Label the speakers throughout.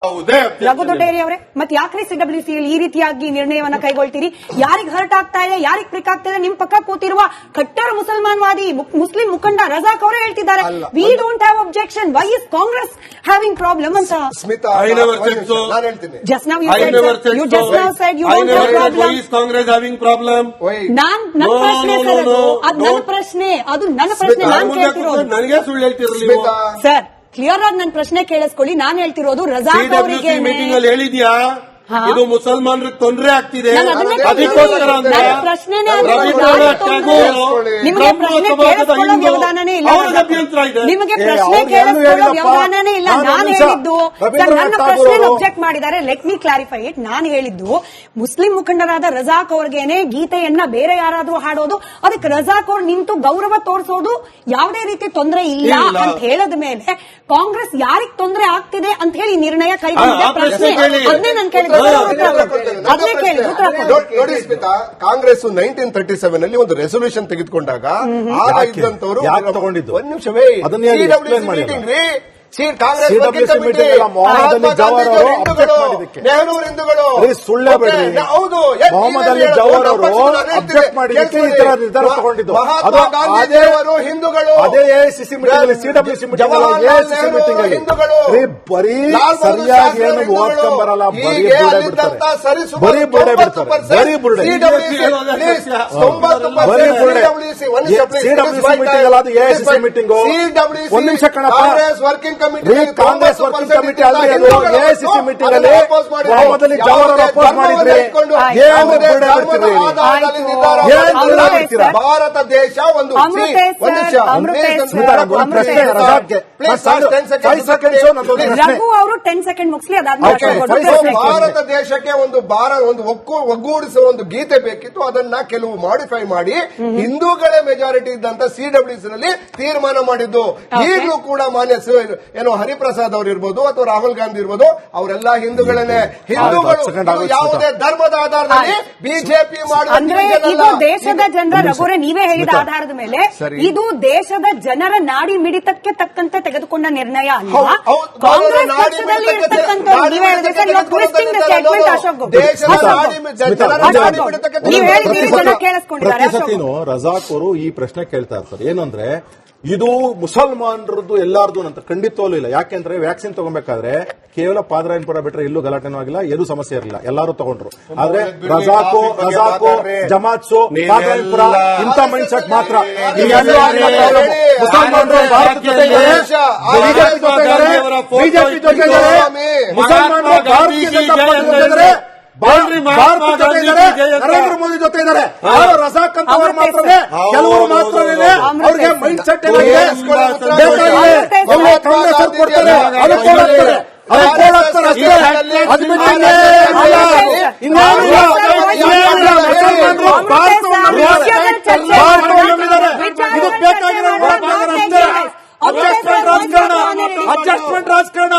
Speaker 1: ರಘು ದೊಡ್ಡೇರಿ ಅವರೇ, ಮತ್ತೆ ಯಾಕ್ರಿ ಸಿಡಬ್ಲ್ಯೂಸಿ ಈ ರೀತಿಯಾಗಿ ನಿರ್ಣಯವನ್ನ ಕೈಗೊಳ್ತೀರಿ? ಯಾರಿಗೆ ಹರ್ಟ್ ಆಗ್ತಾ ಇದೆ, ಯಾರಿಗೆ ಪ್ರಿಕ್ ಆಗ್ತಾ ಇದೆ? ನಿಮ್ ಪಕ್ಕ ಕೂತಿರುವ ಕಟ್ಟರ್ ಮುಸಲ್ಮಾನವಾದಿ ಮುಸ್ಲಿಂ ಮುಖಂಡ ರಜಾಕ್ ಅವರೇ ಹೇಳ್ತಿದ್ದಾರೆ, we don't have objection, why is Congress having problem ಅಂತ.
Speaker 2: Smita,
Speaker 1: just now you just now said you don't have problem.
Speaker 3: Why is Congress having problem?
Speaker 1: ನನ್ನ ಪ್ರಶ್ನೆ ಸರ್, ಅದು ನನ್ನ ಪ್ರಶ್ನೆ, ನಾನು ಕೇಳ್ತಿರೋದು.
Speaker 3: ನನಗೆ ಸುಳ್ಳು ಹೇಳ್ತಿರಲಿ
Speaker 1: ಸರ್, ಕ್ಲಿಯರ್ ಆಗಿ ನನ್ನ ಪ್ರಶ್ನೆ ಕೇಳಿಸ್ಕೊಳ್ಳಿ. ನಾನು ಹೇಳ್ತಿರೋದು ರಜಾಕ್ ಅವರಿಗೆ
Speaker 3: ಮೀಟಿಂಗ್ ಅಲ್ಲಿ ಹೇಳಿದ್ಯಾ ಇದು ಮುಸಲ್ಮಾನರಿಗೆ ತೊಂದರೆ ಆಗ್ತಿದೆ,
Speaker 1: ಅದಕ್ಕೋಸ್ಕರ ನಿಮಗೆ ಪ್ರಶ್ನೆ ಕೇಳಿಸ್ಕೊಳ್ಳೋ ವ್ಯವಧಾನನೇ ಇಲ್ಲ. ನಿಮಗೆ ಪ್ರಶ್ನೆ ಕೇಳಿಸ್ಕೊಳ್ಳೋ ವ್ಯವಧಾನನೇ ಇಲ್ಲ. ನಾನು ಹೇಳಿದ್ದು ನನ್ನ ಪ್ರಶ್ನೆ ಅಬ್ಜೆಕ್ಟ್ ಮಾಡಿದ್ದಾರೆ. Let me clarify it. ನಾನು ಹೇಳಿದ್ದು ಮುಸ್ಲಿಂ ಮುಖಂಡರಾದ ರಜಾಕ್ ಅವ್ರಿಗೇನೆ ಗೀತೆಯನ್ನ ಬೇರೆ ಯಾರಾದ್ರೂ ಹಾಡೋದು, ಅದಕ್ಕೆ ರಜಾಕ್ ಅವ್ರು ನಿಂತು ಗೌರವ ತೋರಿಸೋದು ಯಾವುದೇ ರೀತಿ ತೊಂದರೆ ಇಲ್ಲ ಅಂತ ಹೇಳದ ಮೇಲೆ ಕಾಂಗ್ರೆಸ್ ಯಾರಿಗೆ ತೊಂದರೆ ಆಗ್ತಿದೆ ಅಂತ ಹೇಳಿ ನಿರ್ಣಯ ಕೈಗೊಂಡಿದೆ. ಪ್ರಶ್ನೆ ಅದನ್ನೇ ನಾನು ಕೇಳಿದೆ.
Speaker 2: ನೋಡಿ ಸ್ಮಿತಾ, ಕಾಂಗ್ರೆಸ್ 1937 ಅಲ್ಲಿ ಒಂದು ರೆಸೊಲ್ಯೂಷನ್ ತೆಗೆದುಕೊಂಡಾಗ ಆಗ ಇದ್ದಂತವರು ಒಂದು ನಿಮಿಷವೇ ಕಾಂಗ್ರೆಸ್ ನೆಹರು ಹಿಂದೂಗಳು
Speaker 4: ಸುಳ್ಳು
Speaker 2: ಹೌದು,
Speaker 4: ಮೊಹಮ್ಮದ್ ಅಲಿ ಜವಾಹರ್ ಅವರು ಅಬ್ಜೆಕ್ಟ್ ಮಾಡಿದ್ದಕ್ಕೆ ಈ ತರ ನಿರ್ಧಾರ ತಗೊಂಡಿದ್ದು.
Speaker 2: ಮಹಾತ್ಮ ಗಾಂಧೀಜಿಯವರು ಹಿಂದೂಗಳು,
Speaker 4: ಅದೇ ಎಐಸಿಸಿ ಮೀಟಿಂಗ್, ಸಿಡಬ್ಲ್ಯೂಸಿ ಮೀಟಿಂಗ್, ಹಿಂದೂಗಳು ಬರೀ ಸರಿಯಾಗಿ ಏನು ಓದ್ಕೊಂಡ್ ಬರಲ್ಲ, ಬರೀ ಬುರ್ಡೆ ಬಿಡ್ತಾರೆ. ಸಿಡಬ್ಲ್ಯೂಸಿ ಮೀಟಿಂಗ್ ಅಲ್ಲ, ಅದು ಎಐಸಿಸಿ ಮೀಟಿಂಗ್. ಒಂದ್ ನಿಮಿಷ ಕಣಪ್ಪ,
Speaker 2: ವರ್ಕಿಂಗ್
Speaker 4: ಕಾಂಗ್ರೆಸ್ ವರ್ಕಿಂಗ್ ಕಮಿಟಿ ಅಲ್ಲಿ ಎಐಸಿಸಿ ಮೀಟಿಂಗ್ ಅಲ್ಲಿ ಮೊಹಮ್ಮದ್ ಅಲಿ ಜವಾಹರ್ ಅವರು ಅಪೋಸ್ ಮಾಡಿದ್ರೆ
Speaker 2: ಭಾರತ ದೇಶ ಒಂದು
Speaker 1: ರಘು ಅವರು 10 ಸೆಕೆಂಡ್ ಮುಗಿಸ್ಲಿ,
Speaker 2: ಭಾರತ ದೇಶಕ್ಕೆ ಒಂದು ಒಗ್ಗೂಡಿಸುವ ಒಂದು ಗೀತೆ ಬೇಕಿತ್ತು. ಅದನ್ನ ಕೆಲವು ಮಾಡಿಫೈ ಮಾಡಿ ಹಿಂದೂಗಳೇ ಮೆಜಾರಿಟಿ ಇದ್ದಂತ ಸಿಡಬ್ಲ್ಯೂಸಿ ನಲ್ಲಿ ತೀರ್ಮಾನ ಮಾಡಿದ್ದು. ಈಗಲೂ ಕೂಡ ಮಾನ್ಯ ಏನೋ ಹರಿಪ್ರಸಾದ್ ಅವರು ಇರ್ಬೋದು ಅಥವಾ ರಾಹುಲ್ ಗಾಂಧಿ ಇರ್ಬೋದು, ಅವರೆಲ್ಲ ಹಿಂದೂಗಳನ್ನೇ. ಹಿಂದೂಗಳು ಯಾವುದೇ ಧರ್ಮದ ಆಧಾರದಲ್ಲಿ ಬಿಜೆಪಿ
Speaker 1: ಅಂದ್ರೆ ಇದು ದೇಶದ ಜನರ, ರಘುವರೇ ನೀವೇ ಹೇಳಿದ ಆಧಾರದ ಮೇಲೆ ಇದು ದೇಶದ ಜನರ ನಾಡಿ ಮಿಡಿತಕ್ಕೆ ತಕ್ಕಂತೆ ತೆಗೆದುಕೊಂಡ ನಿರ್ಣಯ ಅಲ್ಲ. ಕಾಂಗ್ರೆಸ್ ಪಕ್ಷದಲ್ಲಿ ಇರ್ತಕ್ಕಂಥ ನೀವೇ ಹೇಳಿದ್ರೆ ಜನ ಕೇಳಿಸ್ಕೊಂಡಿದ್ದಾರೆ.
Speaker 4: ರಜಾಕ್ ಅವರು ಈ ಪ್ರಶ್ನೆ ಕೇಳ್ತಾ ಇರ್ತಾರೆ, ಏನಂದ್ರೆ ಇದು ಮುಸಲ್ಮಾನರದ್ದು ಎಲ್ಲಾರ್ದು ಅಂತ ಖಂಡಿತವಲ್ಲೂ ಇಲ್ಲ. ಯಾಕೆಂದ್ರೆ ವ್ಯಾಕ್ಸಿನ್ ತಗೋಬೇಕಾದ್ರೆ ಕೇವಲ ಪಾದರಾಯನಪುರ ಬಿಟ್ರೆ ಎಲ್ಲೂ ಗಲಾಟೆನೂ ಆಗಿಲ್ಲ, ಎಲ್ಲೂ ಸಮಸ್ಯೆ ಇರಲಿಲ್ಲ, ಎಲ್ಲರೂ ತಗೊಂಡ್ರು. ಆದ್ರೆ ರಜಾಕು ಜಮಾತ್ಸು ಪಾದರಾಯನಪುರ ಇಂಥ ಮೈಂಡ್ ಸೆಟ್ ಮಾತ್ರ. ಮುಸಲ್ಮಾನರು ಭಾರತ ಜೊತೆ ಬಿಜೆಪಿ ಜೊತೆ ಮುಸಲ್ಮಾನರು ಭಾರತೀಯ ಜನತಾ ಪಾರ್ಟಿ ಜೊತೆ ಇದ್ದಾರೆ, ನರೇಂದ್ರ ಮೋದಿ ಜೊತೆ ಇದ್ದಾರೆ. ರಜಾಕ್ ಅಂತ ಅವರು ಮಾತ್ರನೇ, ಕೆಲವರು ಮಾತ್ರನೇ ಅವ್ರಿಗೆ ಮೈಂಡ್ ಸೆಟ್ ಬೇಕಾಗಿದೆ. ಕಾಂಗ್ರೆಸ್ ಅವ್ರು ಕೊಡ್ತಾರೆ, ಅದು ಕೊಡ್ತಾರೆ, ಅದು ಬಿಟ್ಟರೆ ಇದು ಬೇಕಾಗಿರೋ ಅಡ್ಜಸ್ಟ್ಮೆಂಟ್ ರಾಜಕಾರಣ.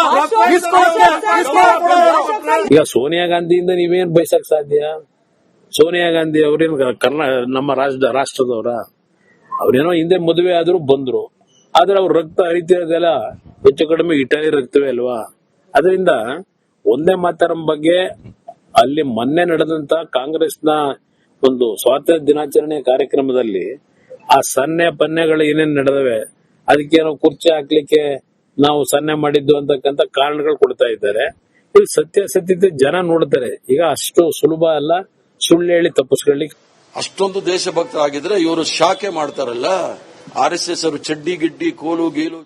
Speaker 5: ಈಗ ಸೋನಿಯಾ ಗಾಂಧಿಯಿಂದ ನೀವೇನ್ ಬಯಸಕ್ ಸಾಧ್ಯ? ಸೋನಿಯಾ ಗಾಂಧಿ ಅವ್ರೇನ್ ನಮ್ಮ ರಾಷ್ಟ್ರದವರ? ಅವ್ರೇನೋ ಹಿಂದೆ ಮದುವೆ ಆದ್ರೂ ಬಂದ್ರು, ಆದ್ರೆ ಅವ್ರ ರಕ್ತ ಹರಿತಿರೋದೆಲ್ಲ ಹೆಚ್ಚು ಕಡಿಮೆ ಇಟಲಿ ರಕ್ತವೇ ಅಲ್ವಾ? ಅದರಿಂದ ಒಂದೇ ಮಾತರಂ ಬಗ್ಗೆ ಅಲ್ಲಿ ಮೊನ್ನೆ ನಡೆದಂತ ಕಾಂಗ್ರೆಸ್ನ ಒಂದು ಸ್ವಾತಂತ್ರ್ಯ ದಿನಾಚರಣೆ ಕಾರ್ಯಕ್ರಮದಲ್ಲಿ ಆ ಸನ್ನೆ ಪನ್ನೆಗಳು ಏನೇನ್ ನಡೆದವೆ, ಅದಕ್ಕೆ ನಾವು ಕುರ್ಚಿ ಹಾಕ್ಲಿಕ್ಕೆ ನಾವು ಸನ್ನೆ ಮಾಡಿದ್ದು ಅಂತಕ್ಕಂಥ ಕಾರಣಗಳು ಕೊಡ್ತಾ ಇದ್ದಾರೆ. ಇದು ಸತ್ಯಾಸತ್ಯತೆ ಜನ ನೋಡ್ತಾರೆ. ಈಗ ಅಷ್ಟು ಸುಲಭ ಅಲ್ಲ ಸುಳ್ಳು ಹೇಳಿ ತಪ್ಪಿಸ್ಕೊಳ್ಳಿಕ್ಕೆ.
Speaker 6: ಅಷ್ಟೊಂದು ದೇಶಭಕ್ತರಾಗಿದ್ರೆ ಇವರು ಶಾಖೆ ಮಾಡ್ತಾರಲ್ಲ, RSS ಅವರು ಚಡ್ಡಿ ಗಿಡ್ಡಿ ಕೋಲು ಗೀಲು